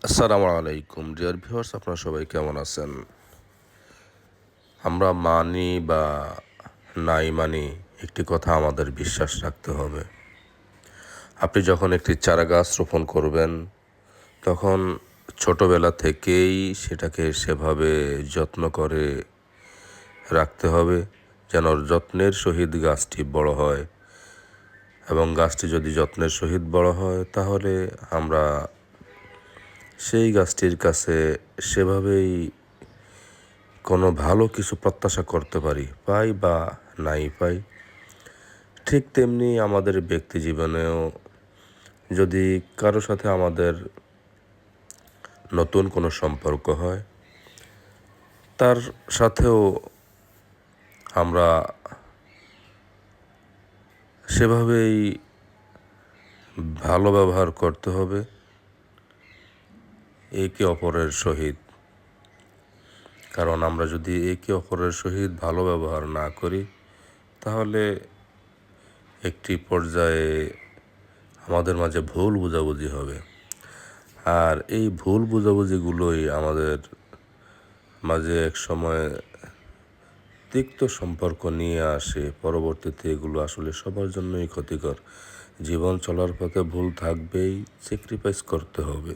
আসসালামু আলাইকুম dear viewers, আপনারা সবাই কেমন আছেন? আমরা মানি বা নাই মানি, একটি কথা আমাদের বিশ্বাস রাখতে হবে। আপনি যখন একটি চারা গাছ রোপণ করবেন, তখন ছোটবেলা থেকেই সেটাকে সেভাবে যত্ন করে রাখতে হবে যেন যত্নের সহিত গাছটি বড় হয়। এবং গাছটি যদি যত্নের সহিত বড় হয়, তাহলে আমরা সেই গাছটির কাছে সেভাবেই কোনো ভালো কিছু প্রত্যাশা করতে পারি, পাই বা নাই পাই। ঠিক তেমনি আমাদের ব্যক্তি জীবনেও যদি কারো সাথে আমাদের নতুন কোনো সম্পর্ক হয়, তার সাথেও আমরা সেভাবেই ভালো ব্যবহার করতে হবে একে অপরের সহিত। কারণ আমরা যদি একে অপরের সহিত ভালো ব্যবহার না করি, তাহলে একটি পর্যায়ে আমাদের মাঝে ভুল বোঝাবুঝি হবে। আর এই ভুল বোঝাবুঝিগুলোই আমাদের মাঝে এক সময় তিক্ত সম্পর্ক নিয়ে আসে। পরবর্তীতে এগুলো আসলে সবার জন্যই ক্ষতিকর। জীবন চলার পথে ভুল থাকবেই, স্যাক্রিফাইস করতে হবে।